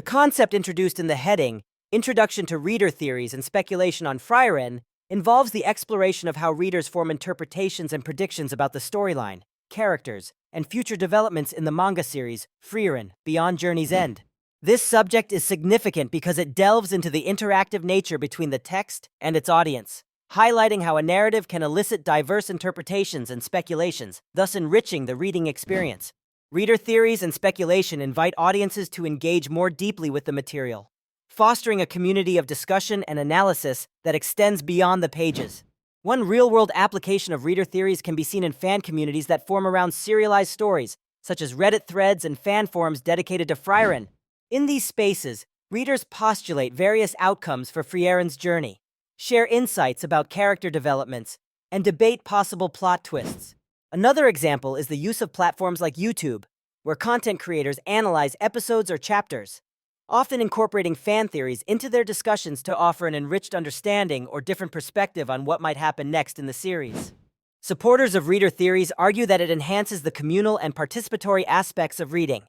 The concept introduced in the heading, Introduction to Reader Theories and Speculation on Frieren, involves the exploration of how readers form interpretations and predictions about the storyline, characters, and future developments in the manga series Frieren, Beyond Journey's End. This subject is significant because it delves into the interactive nature between the text and its audience, highlighting how a narrative can elicit diverse interpretations and speculations, thus enriching the reading experience. Reader theories and speculation invite audiences to engage more deeply with the material, fostering a community of discussion and analysis that extends beyond the pages. One real-world application of reader theories can be seen in fan communities that form around serialized stories, such as Reddit threads and fan forums dedicated to Frieren. In these spaces, readers postulate various outcomes for Frieren's journey, share insights about character developments, and debate possible plot twists. Another example is the use of platforms like YouTube, where content creators analyze episodes or chapters, often incorporating fan theories into their discussions to offer an enriched understanding or different perspective on what might happen next in the series. Supporters of reader theories argue that it enhances the communal and participatory aspects of reading.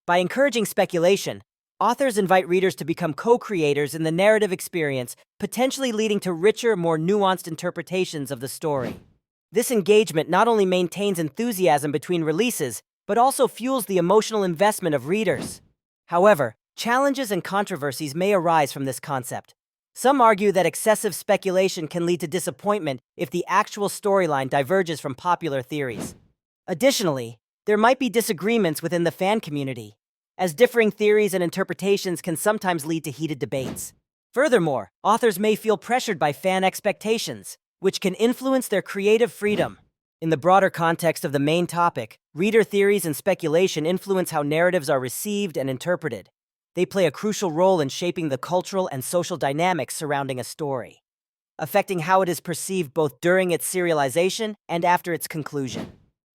By encouraging speculation, authors invite readers to become co-creators in the narrative experience, potentially leading to richer, more nuanced interpretations of the story. This engagement not only maintains enthusiasm between releases, but also fuels the emotional investment of readers. However, challenges and controversies may arise from this concept. Some argue that excessive speculation can lead to disappointment if the actual storyline diverges from popular theories. Additionally, there might be disagreements within the fan community, as differing theories and interpretations can sometimes lead to heated debates. Furthermore, authors may feel pressured by fan expectations, which can influence their creative freedom. In the broader context of the main topic, reader theories and speculation influence how narratives are received and interpreted. They play a crucial role in shaping the cultural and social dynamics surrounding a story, affecting how it is perceived both during its serialization and after its conclusion.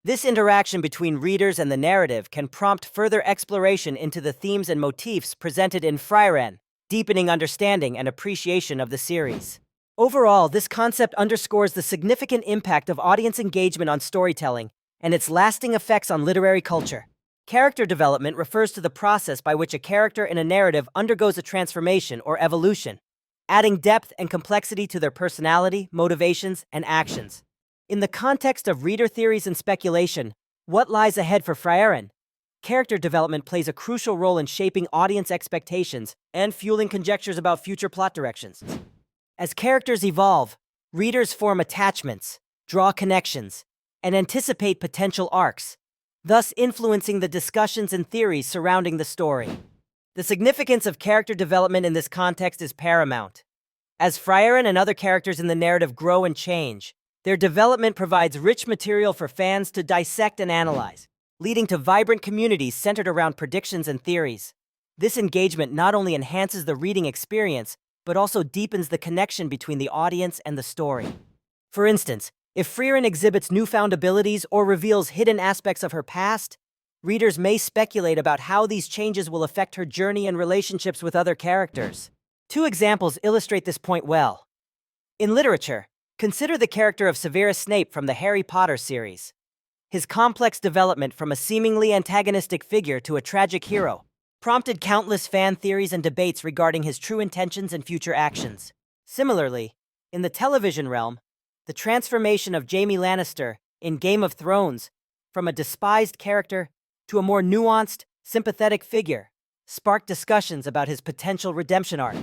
This interaction between readers and the narrative can prompt further exploration into the themes and motifs presented in Frieren, deepening understanding and appreciation of the series. Overall, this concept underscores the significant impact of audience engagement on storytelling and its lasting effects on literary culture. Character development refers to the process by which a character in a narrative undergoes a transformation or evolution, adding depth and complexity to their personality, motivations, and actions. In the context of reader theories and speculation, what lies ahead for Frieren? Character development plays a crucial role in shaping audience expectations and fueling conjectures about future plot directions. As characters evolve, readers form attachments, draw connections, and anticipate potential arcs, thus influencing the discussions and theories surrounding the story. The significance of character development in this context is paramount. As Frieren and other characters in the narrative grow and change, their development provides rich material for fans to dissect and analyze, leading to vibrant communities centered around predictions and theories. This engagement not only enhances the reading experience, but also deepens the connection between the audience and the story. For instance, if Frieren exhibits newfound abilities or reveals hidden aspects of her past, readers may speculate about how these changes will affect her journey and relationships with other characters. Two examples illustrate this point well. In literature, consider the character of Severus Snape from the Harry Potter series. His complex development from a seemingly antagonistic figure to a tragic hero prompted countless fan theories and debates regarding his true intentions and future actions. Similarly, in the television realm, the transformation of Jaime Lannister in Game of Thrones from a despised character to a more nuanced, sympathetic figure sparked discussions about his potential redemption arc,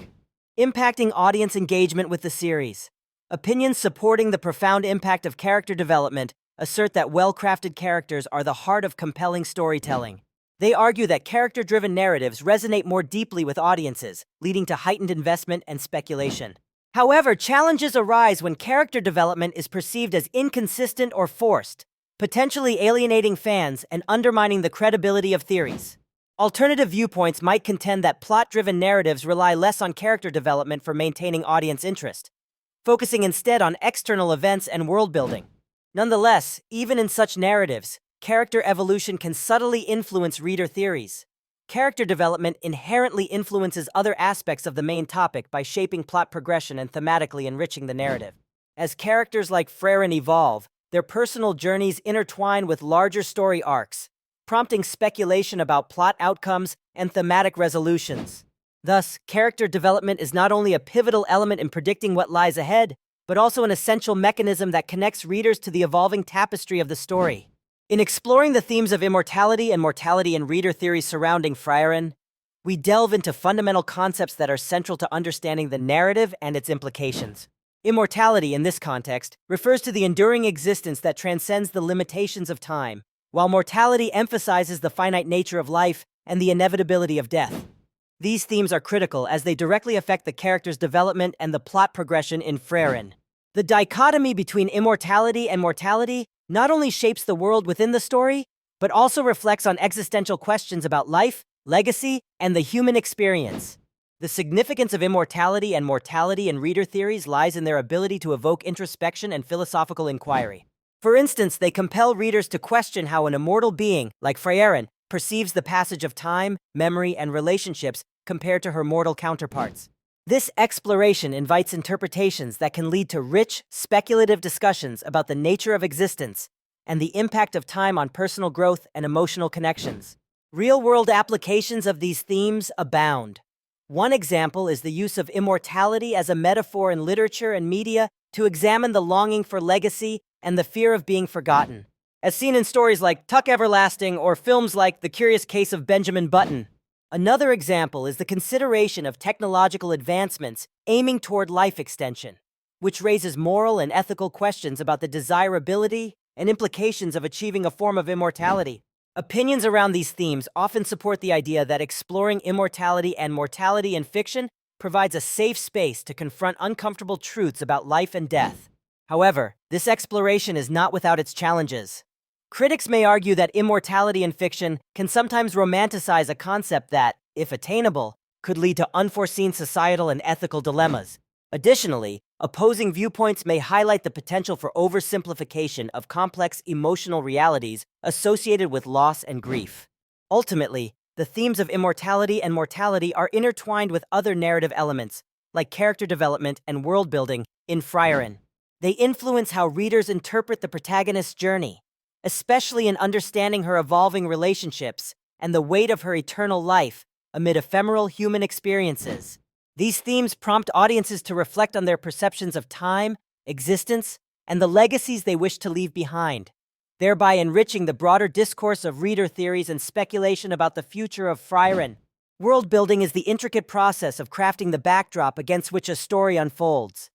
impacting audience engagement with the series. Opinions supporting the profound impact of character development assert that well-crafted characters are the heart of compelling storytelling. They argue that character-driven narratives resonate more deeply with audiences, leading to heightened investment and speculation. However, challenges arise when character development is perceived as inconsistent or forced, potentially alienating fans and undermining the credibility of theories. Alternative viewpoints might contend that plot-driven narratives rely less on character development for maintaining audience interest, focusing instead on external events and world-building. Nonetheless, even in such narratives, character evolution can subtly influence reader theories. Character development inherently influences other aspects of the main topic by shaping plot progression and thematically enriching the narrative. As characters like Frieren evolve, their personal journeys intertwine with larger story arcs, prompting speculation about plot outcomes and thematic resolutions. Thus, character development is not only a pivotal element in predicting what lies ahead, but also an essential mechanism that connects readers to the evolving tapestry of the story. In exploring the themes of immortality and mortality in reader theories surrounding Frieren, we delve into fundamental concepts that are central to understanding the narrative and its implications. Immortality, in this context, refers to the enduring existence that transcends the limitations of time, while mortality emphasizes the finite nature of life and the inevitability of death. These themes are critical as they directly affect the character's development and the plot progression in Frieren. The dichotomy between immortality and mortality not only shapes the world within the story, but also reflects on existential questions about life, legacy, and the human experience. The significance of immortality and mortality in reader theories lies in their ability to evoke introspection and philosophical inquiry. For instance, they compel readers to question how an immortal being, like Frieren, perceives the passage of time, memory, and relationships compared to her mortal counterparts. This exploration invites interpretations that can lead to rich, speculative discussions about the nature of existence and the impact of time on personal growth and emotional connections. Real-world applications of these themes abound. One example is the use of immortality as a metaphor in literature and media to examine the longing for legacy and the fear of being forgotten, as seen in stories like Tuck Everlasting or films like The Curious Case of Benjamin Button. Another example is the consideration of technological advancements aiming toward life extension, which raises moral and ethical questions about the desirability and implications of achieving a form of immortality. Opinions around these themes often support the idea that exploring immortality and mortality in fiction provides a safe space to confront uncomfortable truths about life and death. However, this exploration is not without its challenges. Critics may argue that immortality in fiction can sometimes romanticize a concept that, if attainable, could lead to unforeseen societal and ethical dilemmas. Additionally, opposing viewpoints may highlight the potential for oversimplification of complex emotional realities associated with loss and grief. Ultimately, the themes of immortality and mortality are intertwined with other narrative elements, like character development and world-building, in Frieren. They influence how readers interpret the protagonist's journey, especially in understanding her evolving relationships and the weight of her eternal life amid ephemeral human experiences. These themes prompt audiences to reflect on their perceptions of time, existence, and the legacies they wish to leave behind, thereby enriching the broader discourse of reader theories and speculation about the future of Frieren. World building is the intricate process of crafting the backdrop against which a story unfolds.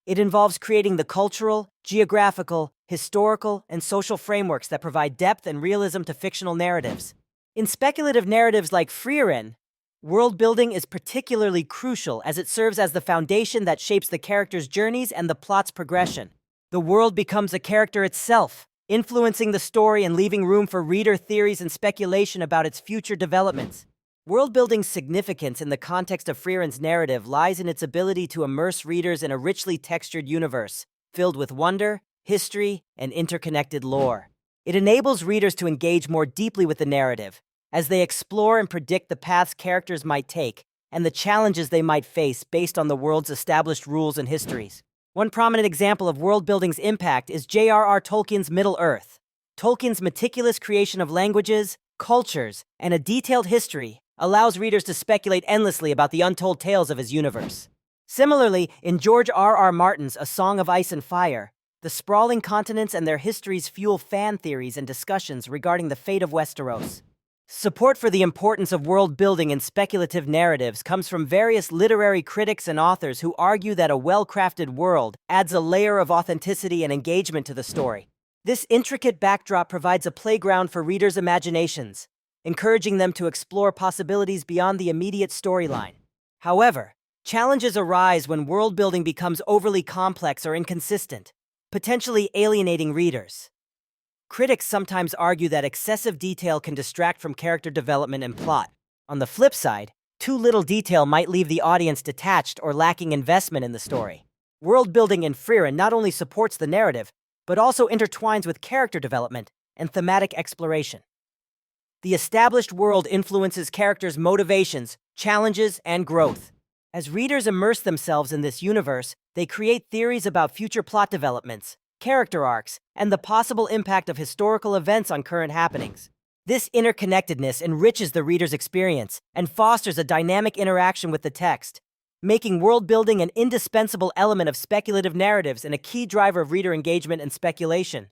It involves creating the cultural, geographical, historical, and social frameworks that provide depth and realism to fictional narratives. In speculative narratives like Frieren, world building is particularly crucial as it serves as the foundation that shapes the characters' journeys and the plot's progression. The world becomes a character itself, influencing the story and leaving room for reader theories and speculation about its future developments. World-building's significance in the context of Frieren's narrative lies in its ability to immerse readers in a richly textured universe, filled with wonder, history, and interconnected lore. It enables readers to engage more deeply with the narrative, as they explore and predict the paths characters might take and the challenges they might face based on the world's established rules and histories. One prominent example of world-building's impact is J.R.R. Tolkien's Middle-earth. Tolkien's meticulous creation of languages, cultures, and a detailed history allows readers to speculate endlessly about the untold tales of his universe. Similarly, in George R.R. Martin's A Song of Ice and Fire, the sprawling continents and their histories fuel fan theories and discussions regarding the fate of Westeros. Support for the importance of world-building in speculative narratives comes from various literary critics and authors who argue that a well-crafted world adds a layer of authenticity and engagement to the story. This intricate backdrop provides a playground for readers' imaginations, encouraging them to explore possibilities beyond the immediate storyline. However, challenges arise when world-building becomes overly complex or inconsistent, potentially alienating readers. Critics sometimes argue that excessive detail can distract from character development and plot. On the flip side, too little detail might leave the audience detached or lacking investment in the story. World-building in Frieren not only supports the narrative, but also intertwines with character development and thematic exploration. The established world influences characters' motivations, challenges, and growth. As readers immerse themselves in this universe, they create theories about future plot developments, character arcs, and the possible impact of historical events on current happenings. This interconnectedness enriches the reader's experience and fosters a dynamic interaction with the text, making world building an indispensable element of speculative narratives and a key driver of reader engagement and speculation.